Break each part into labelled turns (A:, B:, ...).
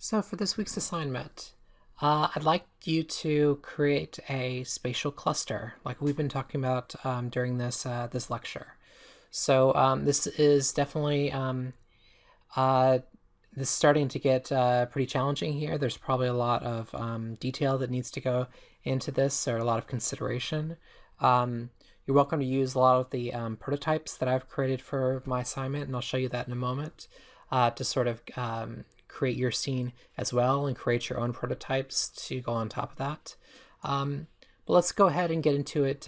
A: So for this week's assignment, I'd like you to create a spatial cluster, like we've been talking about during this lecture. So this is definitely uh, this is starting to get pretty challenging here. There's probably a lot of detail that needs to go into this, or a lot of consideration. Um, you're welcome to use a lot of the prototypes that I've created for my assignment, and I'll show you that in a moment to sort of create your scene as well and create your own prototypes to go on top of that. But let's go ahead and get into it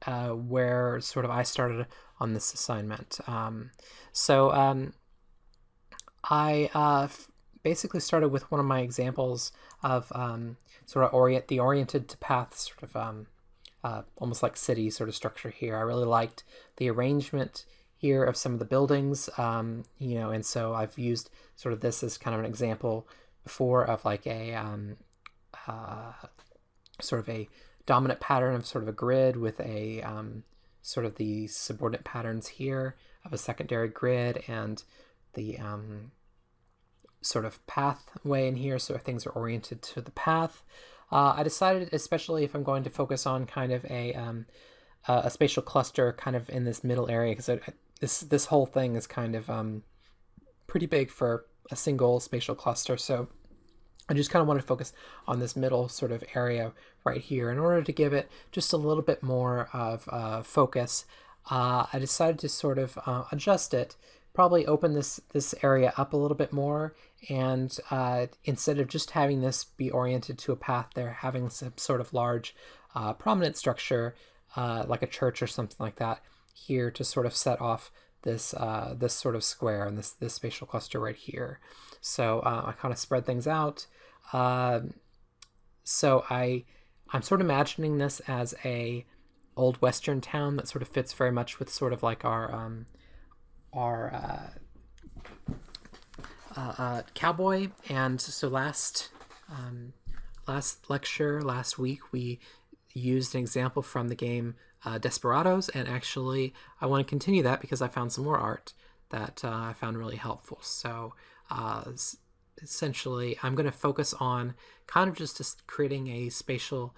A: where sort of I started on this assignment. I basically started with one of my examples of sort of the oriented to path sort of almost like city sort of structure here. I really liked the arrangement here of some of the buildings, and so I've used sort of this as kind of an example before of like a sort of a dominant pattern of sort of a grid with a sort of the subordinate patterns here of a secondary grid and the sort of pathway in here, so things are oriented to the path. I decided, especially if I'm going to focus on kind of a spatial cluster kind of in this middle area, because this whole thing is kind of pretty big for a single spatial cluster. So I just kind of want to focus on this middle sort of area right here. In order to give it just a little bit more of focus, I decided to sort of adjust it, probably open this area up a little bit more, and instead of just having this be oriented to a path, they're having some sort of large prominent structure like a church or something like that here to sort of set off this this sort of square and this spatial cluster right here. So I kind of spread things out. So I'm sort of imagining this as a old western town that sort of fits very much with sort of like our cowboy. And so last lecture, last week, we used an example from the game Desperados, and actually I want to continue that because I found some more art that I found really helpful. So essentially I'm going to focus on kind of just creating a spatial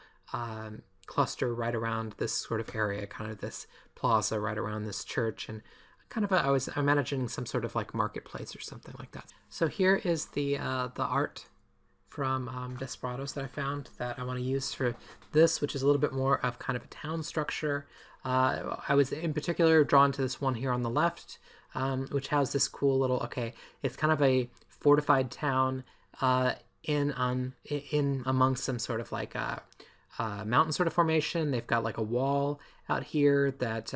A: cluster right around this sort of area, kind of this plaza right around this church, and kind of I'm imagining some sort of like marketplace or something like that. So here is the art from Desperados that I found that I want to use for this, which is a little bit more of kind of a town structure. I was in particular drawn to this one here on the left, which has this cool little, it's kind of a fortified town in amongst some sort of like mountain sort of formation. They've got like a wall out here that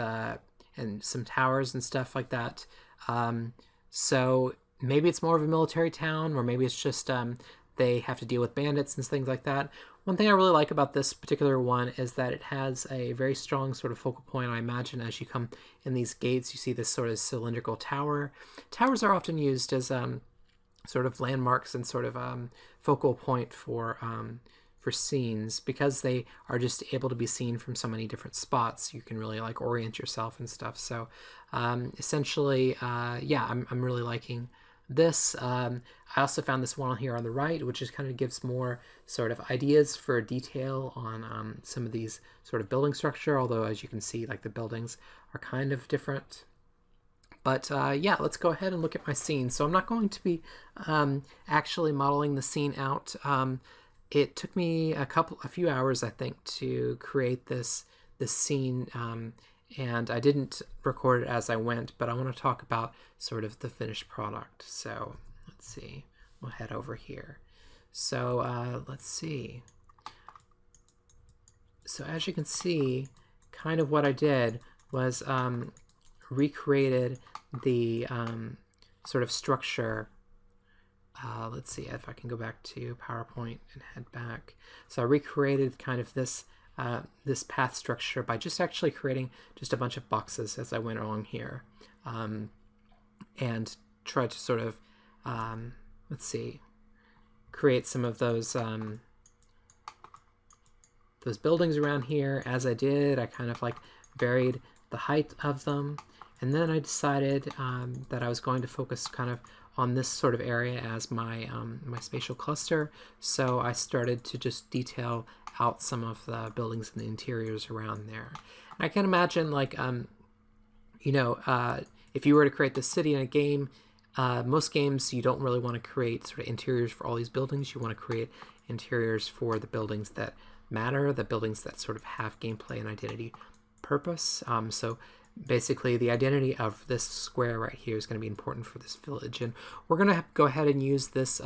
A: and some towers and stuff like that. So maybe it's more of a military town, or maybe it's just they have to deal with bandits and things like that. One thing I really like about this particular one is that it has a very strong sort of focal point. I imagine as you come in these gates, you see this sort of cylindrical tower. Towers are often used as sort of landmarks and sort of focal point for scenes, because they are just able to be seen from so many different spots. You can really like orient yourself and stuff. So essentially, I'm really liking this. I also found this one here on the right, which just kind of gives more sort of ideas for detail on some of these sort of building structure, although as you can see, like the buildings are kind of different. But let's go ahead and look at my scene. So I'm not going to be actually modeling the scene out. It took me a few hours, I think, to create this scene, and I didn't record it as I went, but I want to talk about sort of the finished product. So let's see, we'll head over here. So let's see. So as you can see, kind of what I did was recreated the sort of structure. Let's see if I can go back to PowerPoint and head back. So I recreated kind of this this path structure by just actually creating just a bunch of boxes as I went along here, and tried to sort of let's see, create some of those buildings around here. As I did, I kind of like varied the height of them, and then I decided that I was going to focus kind of on this sort of area as my my spatial cluster, so I started to just detail out some of the buildings and the interiors around there. And I can imagine, like, if you were to create this city in a game, most games you don't really want to create sort of interiors for all these buildings. You want to create interiors for the buildings that matter, the buildings that sort of have gameplay and identity purpose. So basically the identity of this square right here is going to be important for this village, and we're going to go ahead and use this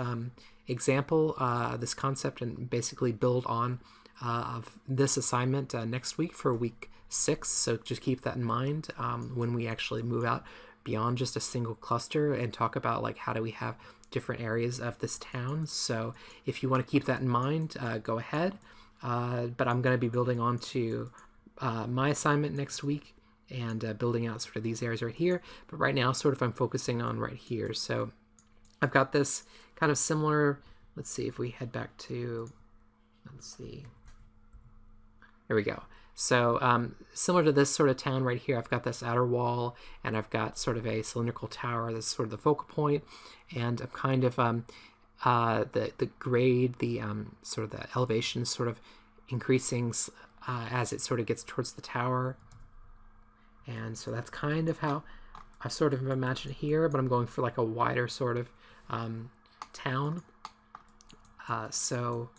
A: example, this concept, and basically build on of this assignment next week for week 6. So just keep that in mind when we actually move out beyond just a single cluster and talk about, like, how do we have different areas of this town. So if you want to keep that in mind, go ahead. But I'm going to be building on to my assignment next week and building out sort of these areas right here. But right now, sort of, I'm focusing on right here. So I've got this kind of similar, let's see if we head back to, let's see, here we go. So similar to this sort of town right here, I've got this outer wall, and I've got sort of a cylindrical tower that's sort of the focal point, and I'm kind of the grade, the sort of the elevation sort of increasing as it sort of gets towards the tower. And so that's kind of how I sort of imagine here, but I'm going for like a wider sort of town. So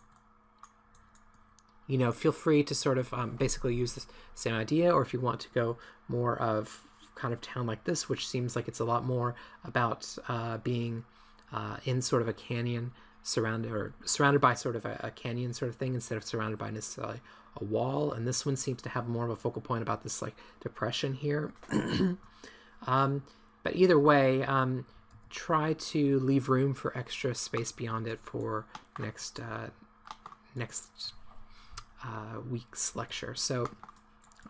A: feel free to sort of basically use this same idea, or if you want to go more of kind of town like this, which seems like it's a lot more about being in sort of a canyon, surrounded by sort of a canyon sort of thing, instead of surrounded by necessarily a wall. And this one seems to have more of a focal point about this like depression here. But either way, try to leave room for extra space beyond it for next week's lecture. So,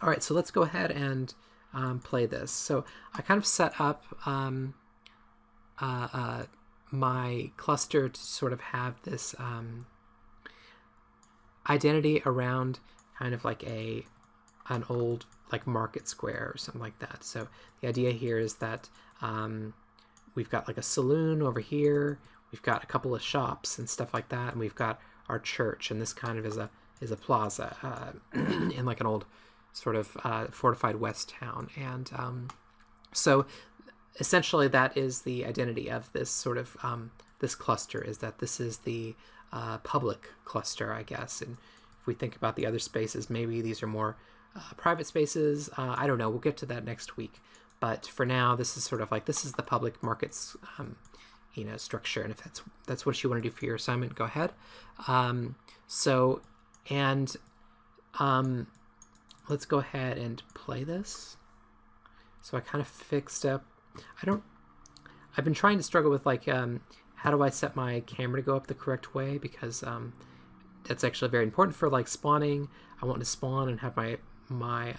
A: all right, so let's go ahead and play this. So I kind of set up my cluster to sort of have this identity around kind of like an old like market square or something like that. So the idea here is that we've got like a saloon over here, we've got a couple of shops and stuff like that, and we've got our church, and this kind of is a plaza in like an old sort of fortified west town. And so essentially that is the identity of this sort of this cluster, is that this is the public cluster, I guess. And if we think about the other spaces, maybe these are more private spaces. I don't know, we'll get to that next week. But for now, this is sort of like, this is the public markets structure. And if that's what you want to do for your assignment, go ahead. Let's go ahead and play this. So I kind of fixed up, I've been trying to struggle with like, how do I set my camera to go up the correct way? Because that's actually very important for like spawning. I want to spawn and have my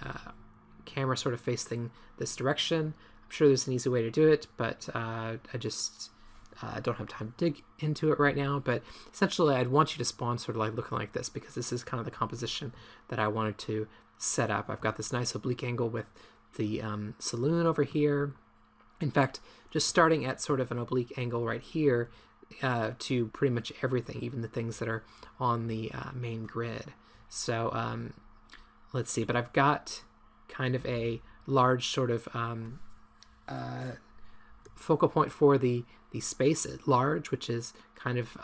A: camera sort of facing this direction. I'm sure there's an easy way to do it, but I just don't have time to dig into it right now. But essentially, I'd want you to spawn sort of like looking like this, because this is kind of the composition that I wanted to set up. I've got this nice oblique angle with the saloon over here. In fact, just starting at sort of an oblique angle right here to pretty much everything, even the things that are on the main grid. So let's see, but I've got kind of a large sort of focal point for the space at large, which is kind of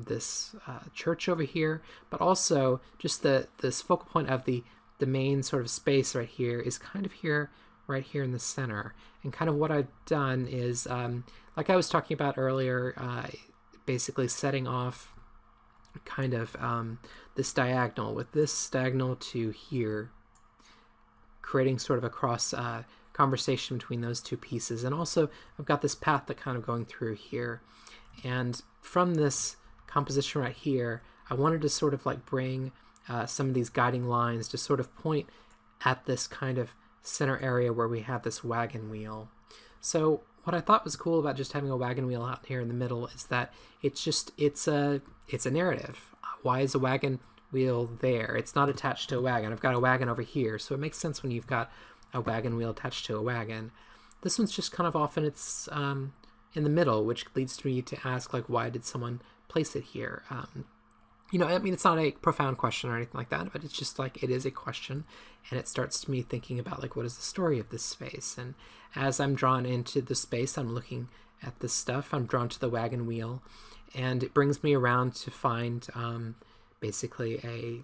A: this church over here, but also just this focal point of the main sort of space right here is kind of here, right here in the center. And kind of what I've done is, like I was talking about earlier, basically setting off kind of this diagonal with this diagonal to here, creating sort of a cross conversation between those two pieces. And also I've got this path that kind of going through here. And from this composition right here, I wanted to sort of like bring some of these guiding lines to sort of point at this kind of center area where we have this wagon wheel. So what I thought was cool about just having a wagon wheel out here in the middle is that it's a narrative. Why is a wagon wheel there? It's not attached to a wagon. I've got a wagon over here, so it makes sense when you've got a wagon wheel attached to a wagon. This one's just kind of off in its in the middle, which leads me to ask, like, why did someone place it here? I mean, it's not a profound question or anything like that, but it's just like, it is a question, and it starts me thinking about, like, what is the story of this space? And as I'm drawn into the space, I'm looking at this stuff, I'm drawn to the wagon wheel, and it brings me around to find basically a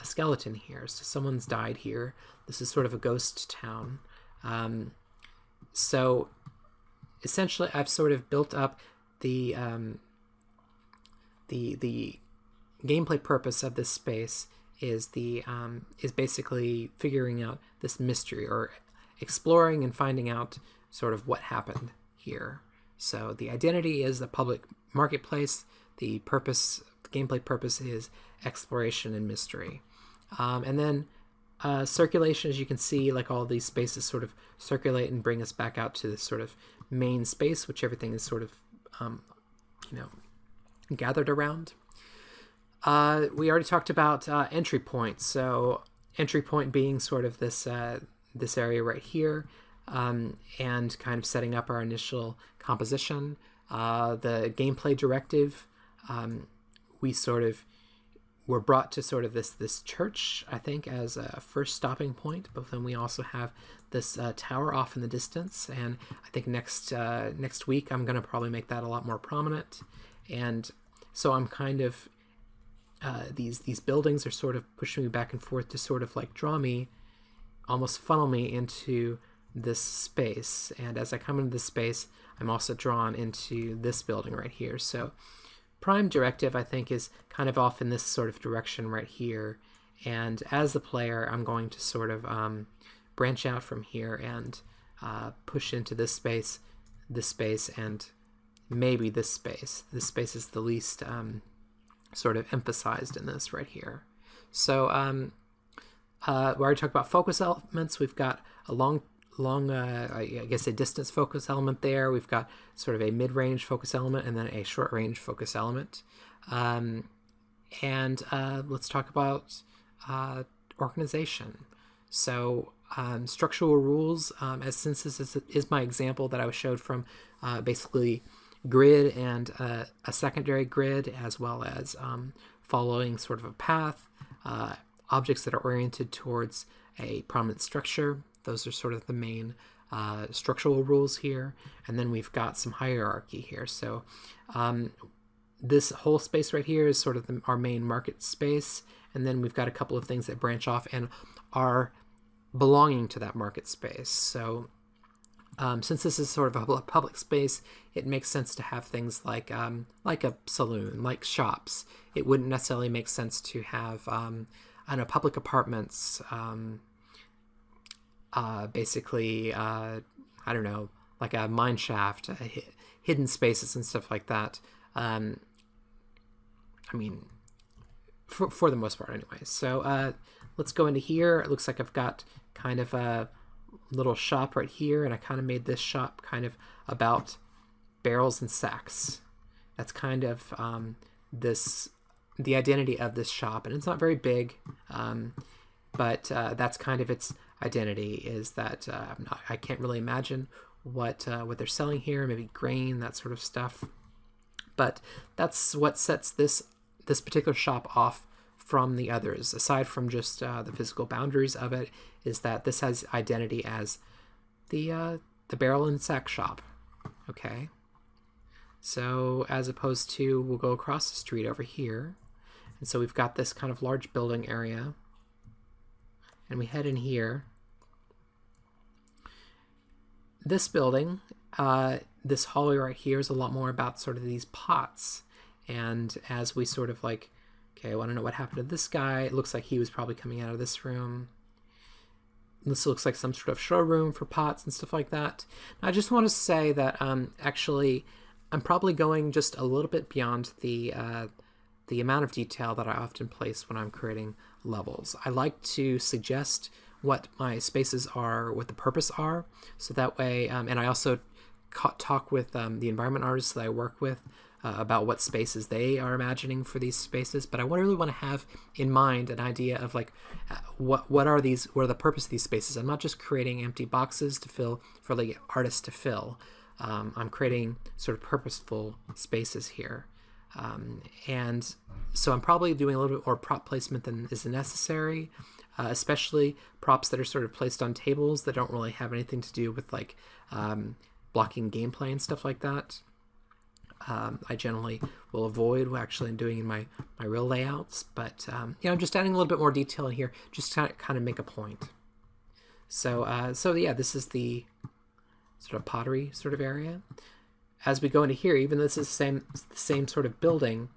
A: skeleton here. So someone's died here. This is sort of a ghost town. So essentially, I've sort of built up the gameplay purpose of this space is basically figuring out this mystery, or exploring and finding out sort of what happened here. So the identity is the public marketplace. The gameplay purpose is exploration and mystery. And then circulation, as you can see, like, all these spaces sort of circulate and bring us back out to this sort of main space, which everything is sort of, gathered around. We already talked about entry points. So entry point being sort of this area right here, and kind of setting up our initial composition. The gameplay directive, we sort of were brought to sort of this church, I think, as a first stopping point, but then we also have this tower off in the distance, and I think next week I'm going to probably make that a lot more prominent. And so I'm kind of these buildings are sort of pushing me back and forth to sort of like draw me, almost funnel me into this space. And as I come into this space, I'm also drawn into this building right here. So prime directive, I think, is kind of off in this sort of direction right here. And as the player, I'm going to sort of branch out from here and push into this space, and maybe this space. This space is the least sort of emphasized in this right here. So we already talked about focus elements. We've got a long, I guess a distance focus element there. We've got sort of a mid-range focus element, and then a short-range focus element. And let's talk about organization. So structural rules, since this is my example that I showed from basically grid and a secondary grid, as well as following sort of a path, objects that are oriented towards a prominent structure. Those are sort of the main structural rules here. And then we've got some hierarchy here. So this whole space right here is sort of our main market space. And then we've got a couple of things that branch off and are belonging to that market space. So since this is sort of a public space, it makes sense to have things like a saloon, like shops. It wouldn't necessarily make sense to have public apartments, basically, I don't know, like a mine shaft, hidden spaces and stuff like that. I mean, for the most part anyway. So let's go into here. It looks like I've got kind of a little shop right here, and I kind of made this shop kind of about barrels and sacks. That's kind of the identity of this shop, and it's not very big, but that's kind of its identity, is that I can't really imagine what they're selling here, maybe grain, that sort of stuff. But that's what sets this particular shop off from the others, aside from just the physical boundaries of it, is that this has identity as the barrel and sack shop. Okay, so as opposed to, we'll go across the street over here, and so we've got this kind of large building area, and we head in here. This building, this hallway right here, is a lot more about sort of these pots. And as we sort of like, okay, I want to know what happened to this guy. It looks like he was probably coming out of this room. This looks like some sort of showroom for pots and stuff like that. I just want to say that actually I'm probably going just a little bit beyond the amount of detail that I often place when I'm creating levels. I like to suggest what my spaces are, what the purpose are, so that way, and I also talk with the environment artists that I work with about what spaces they are imagining for these spaces. But I really want to have in mind an idea of like what are the purpose of these spaces. I'm not just creating empty boxes to fill for the artists to fill. I'm creating sort of purposeful spaces here. And so I'm probably doing a little bit more prop placement than is necessary, especially props that are sort of placed on tables that don't really have anything to do with like blocking gameplay and stuff like that. I generally will avoid actually doing in my real layouts, but I'm just adding a little bit more detail in here just to kind of make a point. So yeah, this is the sort of pottery sort of area. As we go into here, even though this is the same sort of building,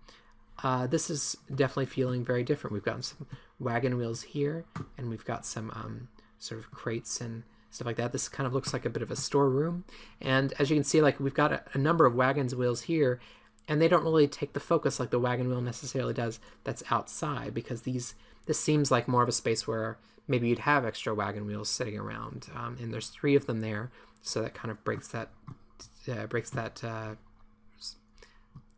A: this is definitely feeling very different. We've got some wagon wheels here, and we've got some sort of crates and stuff like that. This kind of looks like a bit of a storeroom. And as you can see, like we've got a number of wagons wheels here, and they don't really take the focus like the wagon wheel necessarily does that's outside, because this seems like more of a space where maybe you'd have extra wagon wheels sitting around. And there's 3 of them there, so that kind of breaks that I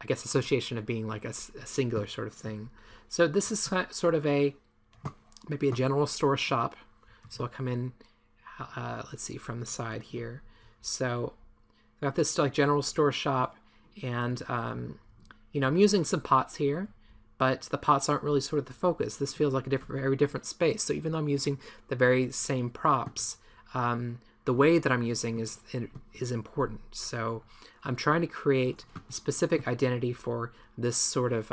A: guess association of being like a singular sort of thing. So this is sort of maybe a general store shop. So I'll come in, let's see, from the side here. So I got this like general store shop, and I'm using some pots here, but the pots aren't really sort of the focus. This feels like a very different space. So even though I'm using the very same props, the way that I'm using is important. So I'm trying to create specific identity for this sort of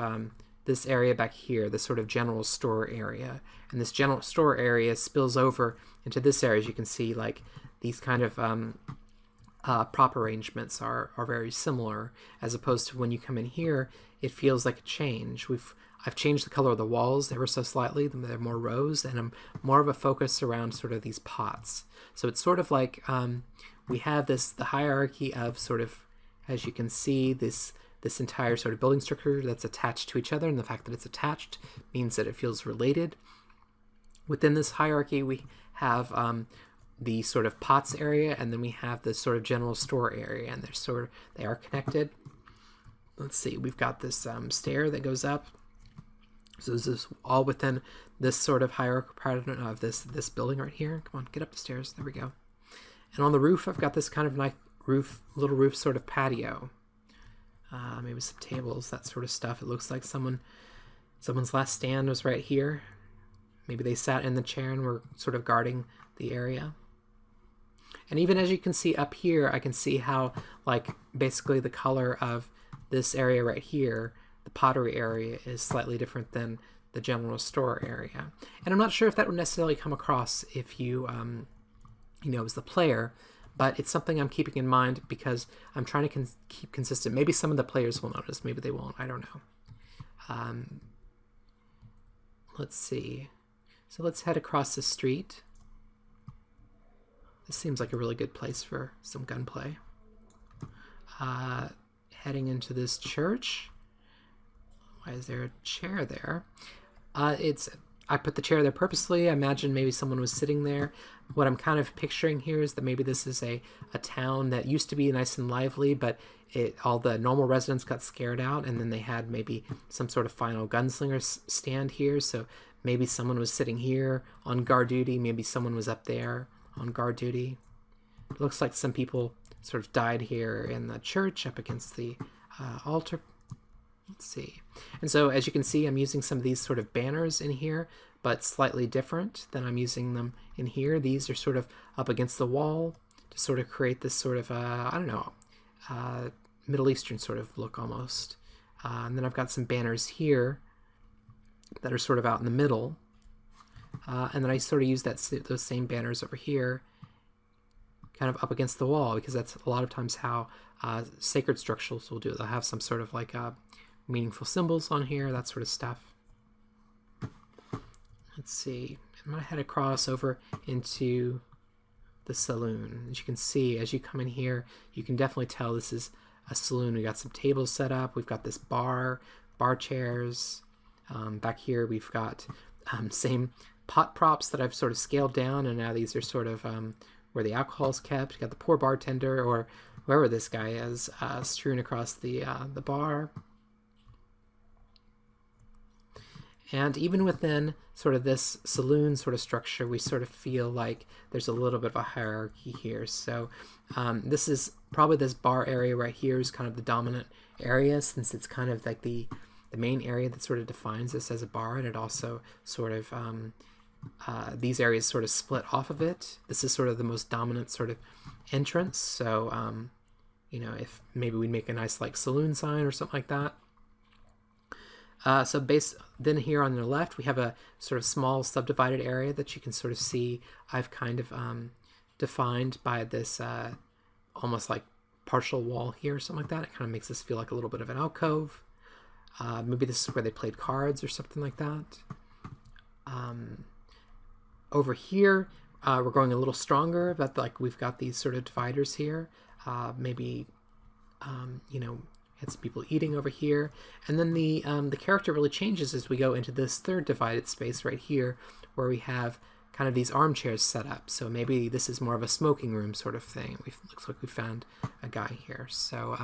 A: this area back here, this sort of general store area. And this general store area spills over into this area. As you can see, like these kind of prop arrangements are very similar, as opposed to when you come in here, it feels like a change. I've changed the color of the walls ever so slightly. They're more rose, and I'm more of a focus around sort of these pots. So it's sort of like we have the hierarchy of sort of, as you can see, this entire sort of building structure that's attached to each other, and the fact that it's attached means that it feels related. Within this hierarchy, we have the sort of pots area, and then we have the sort of general store area, and they are connected. Let's see, we've got this stair that goes up. So this is all within this sort of hierarchical pattern of this building right here. Come on, get up the stairs. There we go. And on the roof, I've got this kind of nice little roof sort of patio. Maybe some tables, that sort of stuff. It looks like someone's last stand was right here. Maybe they sat in the chair and were sort of guarding the area. And even as you can see up here, I can see how like basically the color of this area right here, the pottery area, is slightly different than the general store area. And I'm not sure if that would necessarily come across if you, as the player, but it's something I'm keeping in mind because I'm trying to keep consistent. Maybe some of the players will notice, maybe they won't, I don't know. Let's see. So let's head across the street. This seems like a really good place for some gunplay. Heading into this church. Why is there a chair there? I put the chair there purposely. I imagine maybe someone was sitting there. What I'm kind of picturing here is that maybe this is a town that used to be nice and lively, but all the normal residents got scared out, and then they had maybe some sort of final gunslinger stand here. So maybe someone was sitting here on guard duty. Maybe someone was up there on guard duty. It looks like some people sort of died here in the church up against the altar. Let's see. And so as you can see, I'm using some of these sort of banners in here, but slightly different than I'm using them in here. These are sort of up against the wall to sort of create this sort of, Middle Eastern sort of look almost. And then I've got some banners here that are sort of out in the middle. And then I sort of use those same banners over here kind of up against the wall, because that's a lot of times how sacred structures will do it. They'll have some sort of like meaningful symbols on here, that sort of stuff. Let's see. I'm going to head across over into the saloon. As you can see, as you come in here, you can definitely tell this is a saloon. We got some tables set up. We've got this bar chairs. Back here, we've got same pot props that I've sort of scaled down, and now these are sort of where the alcohol is kept. You got the poor bartender, or whoever this guy is, strewn across the bar. And even within sort of this saloon sort of structure, we sort of feel like there's a little bit of a hierarchy here. So this is probably this bar area right here is kind of the dominant area, since it's kind of like the main area that sort of defines this as a bar, and it also sort of these areas sort of split off of it. This is sort of the most dominant sort of entrance. So you know, if maybe we'd make a nice like saloon sign or something like that. Then here on the left, we have a sort of small subdivided area that you can sort of see I've kind of defined by this almost like partial wall here or something like that. It kind of makes this feel like a little bit of an alcove. Maybe this is where they played cards or something like that. Over here, we're going a little stronger, but like we've got these sort of dividers here. Maybe, you know, had some people eating over here, and then the character really changes as we go into this third divided space right here, where we have kind of these armchairs set up. So maybe this is more of a smoking room sort of thing. Looks like we found a guy here. So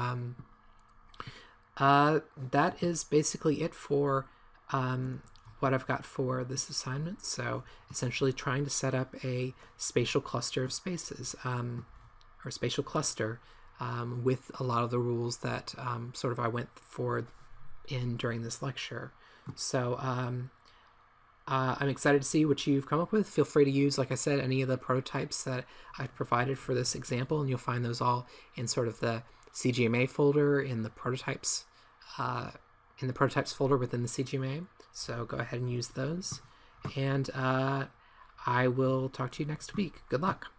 A: that is basically it for what I've got for this assignment. So essentially trying to set up a spatial cluster of spaces, or spatial cluster, with a lot of the rules that sort of I went for during this lecture. So I'm excited to see what you've come up with. Feel free to use, like I said, any of the prototypes that I've provided for this example, and you'll find those all in sort of the CGMA folder in the prototypes folder within the CGMA. So go ahead and use those, and I will talk to you next week. Good luck.